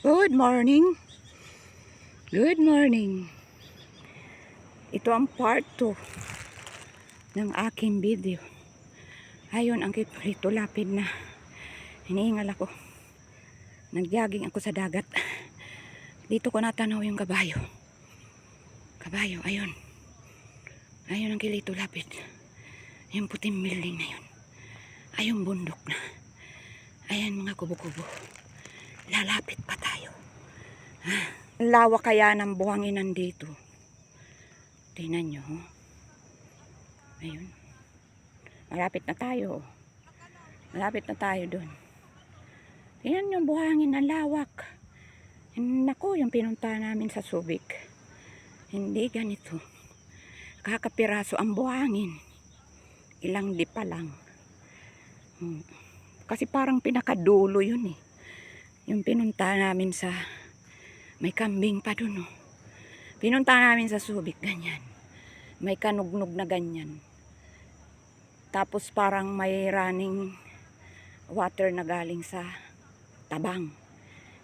Good morning. Good morning. Ito ang part 2 ng aking video. Ayon ang Rito Lapid na hinihingal ako. Nag-jogging ako sa dagat. Dito ko natanaw yung kabayo. Kabayo, ayun. Ayun ang Rito Lapid. Yung puting building na yun. Ayun bundok na. Ayan mga kubo-kubo. Lalapit pa tayo. Lawak kaya ng buhanginan dito. Tingnan nyo. Ayun. Malapit na tayo. Malapit na tayo doon. Tingnan yung buhangin ang lawak. Naku, yung pinunta namin sa Subic. Hindi ganito. Kakapiraso ang buhangin. Ilang di pa lang. Kasi parang pinakadulo yun eh. Yung pinunta namin sa may kambing pa dun. Pinunta namin sa Subic, ganyan. May kanugnog na ganyan. Tapos parang may running water na galing sa tabang.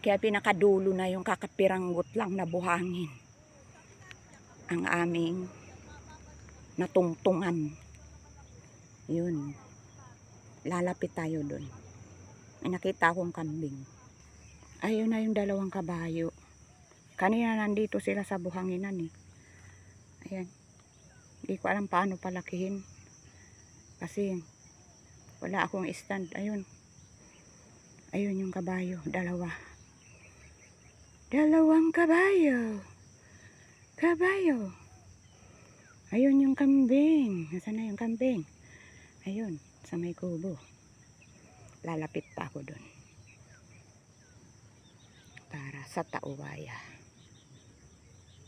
Kaya pinakadulo na yung kakapiranggot lang na buhangin. Ang aming natungtungan. Yun. Lalapit tayo dun. May nakita akong kambing. Ayun na yung dalawang kabayo. Kanina nandito sila sa buhanginan eh. Ayan. Hindi ko alam paano palakihin. Kasi wala akong stand. Ayun. Ayun yung kabayo. Dalawa. Dalawang kabayo. Kabayo. Ayun yung kambing. Nasaan na yung kambing? Ayun. Sa may kubo. Lalapit pa ako dun. Para sa Taubaya.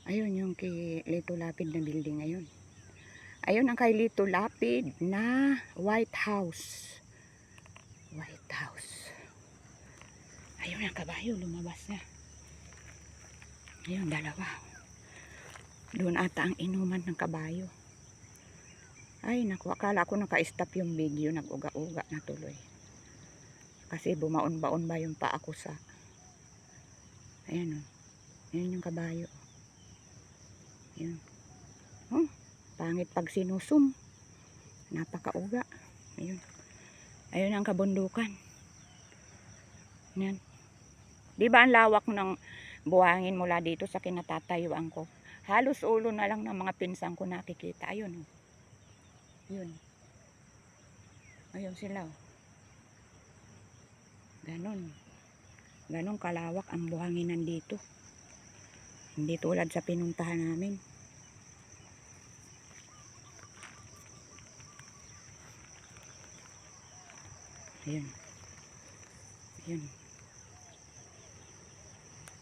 Ayun yung kay Rito Lapid na building ayun. Ayun ang kay Rito Lapid na White House. White House. Ayun ang kabayo, lumabas na. Ayun, dalawa. Doon ata ang inuman ng kabayo. Ay, naku, akala ko naka-stop yung video, nag-uga-uga na tuloy. Kasi bumaon-baon ba yung paa ko sa... Ayan o. Ayan yung kabayo. Ayan. Oh, pangit pag sinusum. Napakauga. Ayun. Ayun ang kabundukan. Ayan. Di ba ang lawak ng buhangin mula dito sa kinatatayuan ko? Halos ulo na lang ng mga pinsan ko nakikita. Ayun. Yun. Ayun sila. Ganon. Ganon kalawak ang buhanginan dito. Hindi tulad sa pinuntahan namin. Ayun. Ayun.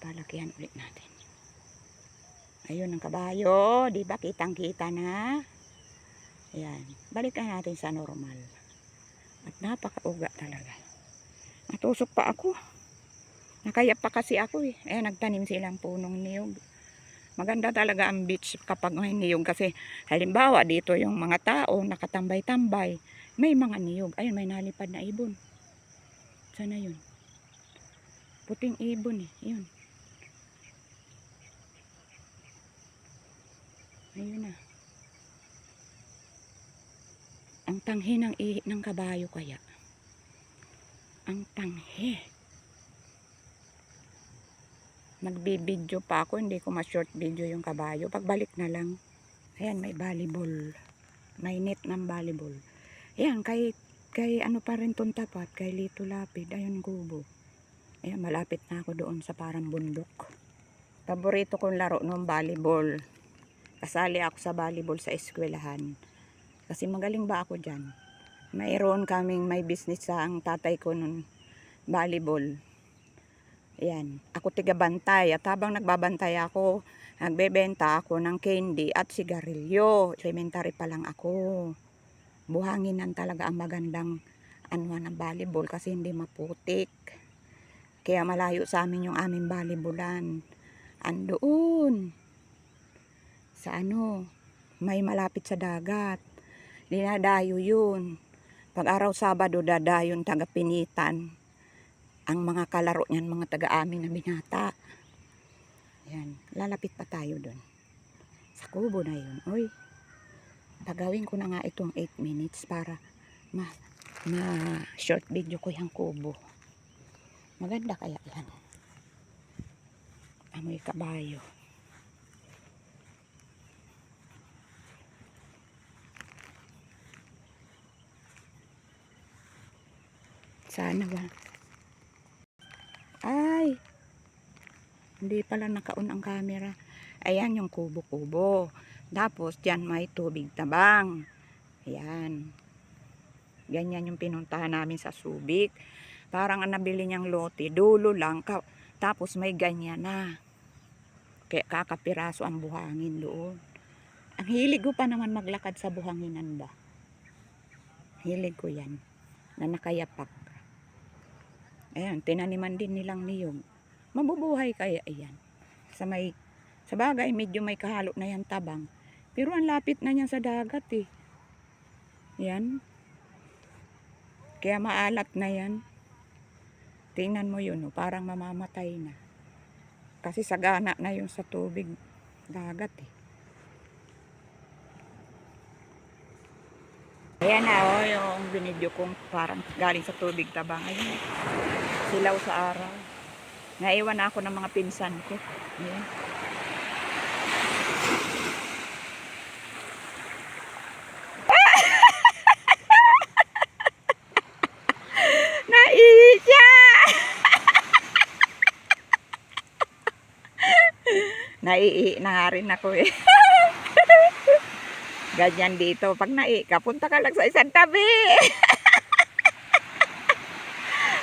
Palakihan ulit natin. Ayun ang kabayo. Diba kitang-kita na? Ayan. Balikan natin sa normal. At napakauga talaga. Natusok pa ako. Nakayap pa kasi ako eh. Nagtanim silang punong niyog. Maganda talaga ang beach kapag may niyog. Kasi halimbawa dito yung mga tao nakatambay-tambay. May mga niyog. Ayun, may nalipad na ibon. Sana yun? Puting ibon eh. Yun. Ayun na. Ang tanghi ng ihi ng kabayo kaya. Ang tanghi. Nagbibideo pa ako. Hindi ko ma-short video yung kabayo. Pagbalik na lang. Ayan, may volleyball. May net ng volleyball. Ayan, kay ano pa rin itong tapat. Kay Rito Lapid. Ayun, kubo. Ayan, malapit na ako doon sa parang bundok. Paborito kong laro ng volleyball. Kasali ako sa volleyball sa eskwelahan. Kasi magaling ba ako dyan? Mayroon kaming may business sa ang tatay ko nun. Volleyball. Ayan. Ako tiga-bantay. At habang nagbabantay ako, nagbebenta ako ng candy at sigarilyo. Elementary pa lang ako. Buhanginan talaga ang magandang anuhan ng volleyball kasi hindi maputik. Kaya malayo sa amin yung aming volleyballan. Andoon. Sa ano, may malapit sa dagat. Dinadayo yun. Pag araw Sabado, dadayon taga-Pinitan. ang mga kalaro niyan, mga taga-amin na binata. Yan, lalapit pa tayo doon. Sa kubo na yun. Uy, pagawin ko na nga itong 8 minutes para short video ko yung kubo. Maganda kaya yan. Amoy kabayo. Sana ba? Ay! Hindi pala naka-on ang camera. Ayan yung kubo-kubo. Tapos dyan may tubig tabang. Ayan. Ganyan yung pinuntahan namin sa Subic. Parang ang nabili niyang lote, dulo lang. Tapos may ganyan na. Kaya kakapiraso ang buhangin doon. Ang hilig ko pa naman maglakad sa buhanginan ba. Hilig ko yan. Na nakayapak. Ayan, tinaniman din nilang niyog. Mabubuhay kaya ayan. Sa bagay, medyo may kahalo na yan tabang. Pero ang lapit na niyan sa dagat eh. Yan. Kaya maalat na yan. Tingnan mo yun, oh, parang mamamatay na. Kasi sagana na yung sa tubig dagat eh. Ayan na oh, yung binidyo kong parang galing sa tubig tabang. Ayun, silaw sa araw. Naiwan na ako ng mga pinsan ko. Ayan. Naihi siya! Naihi na nga rin ako eh. Ganyan dito. Pag naihi ka, punta ka lang sa isang tabi.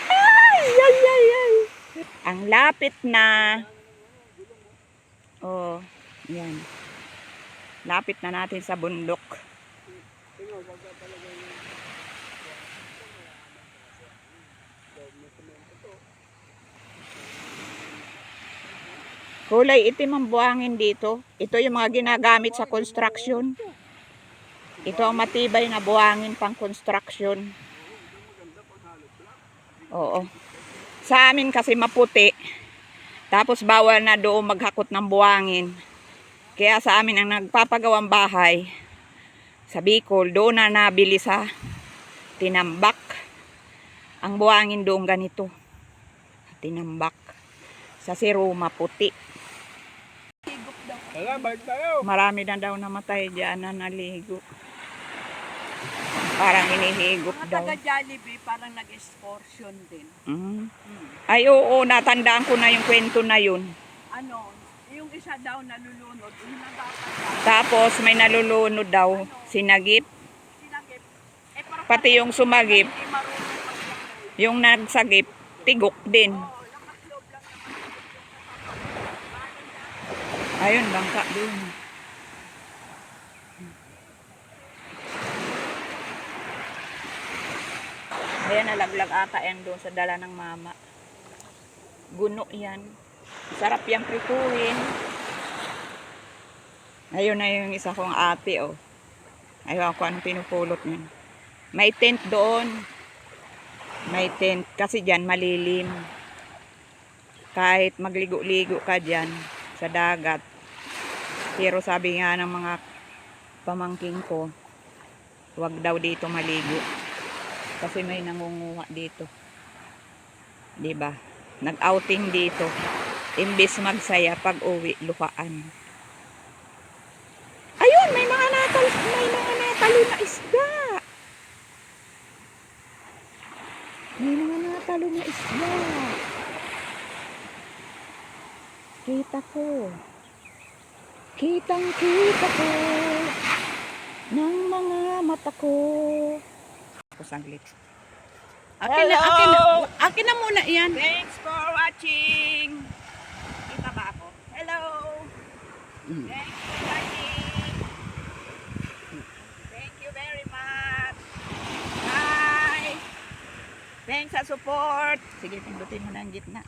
Ay, ay, ay, ay. Ang lapit na. Oh, yan. Lapit na natin sa bundok. Kulay itim ang buhangin dito. Ito yung mga ginagamit sa construction. Ito ang matibay na buhangin pang construction. Oo. Sa amin kasi maputi. Tapos bawal na doon maghakot ng buhangin. Kaya sa amin ang nagpapagawang bahay sa Bicol, doon na nabili sa Tinambak. Ang buhangin doon ganito. Tinambak. Sa Siroma puti. Marami na daw namatay dyan na naligo. Parang hinihigop daw. Mga taga-Jollibee parang nag-excursion din. Ay oo, natandaan ko na yung kwento na yun. Ano, yung isa daw nalulunod, yung nadapat Tapos may nalulunod daw, sinagip. sinagip. Parang Pati yung sumagip, hindi marunong maglangoy. yung nagsagip, tigok din. Lakas loob lang naman. Ayun, bangka din. Ayan, nalaglag ata yan doon sa dala ng mama. Guno yan. Sarap yung prituhin. Ayun na yung isa kong ate, oh. Ayun ko anong pinupulot niyan. May tent doon. May tent. Kasi dyan malilim. Kahit magligo-ligo ka dyan sa dagat. Pero sabi nga ng mga pamangking ko, huwag daw dito maligo. Kasi may nangunguha dito. 'Di ba? Nag-outing dito. Imbis magsaya pag uwi luhaan. Ayun, may mga natalo na isda. May mga natalo na isda. Kita ko. Kitang-kita ko ng mga mata ko. Ako saglit. Akin na muna yan. Thanks for watching. Kita ba ako? Hello. Thanks for watching. Thank you very much. Bye. Thanks sa support. Sige, pindutin mo na ang gitna.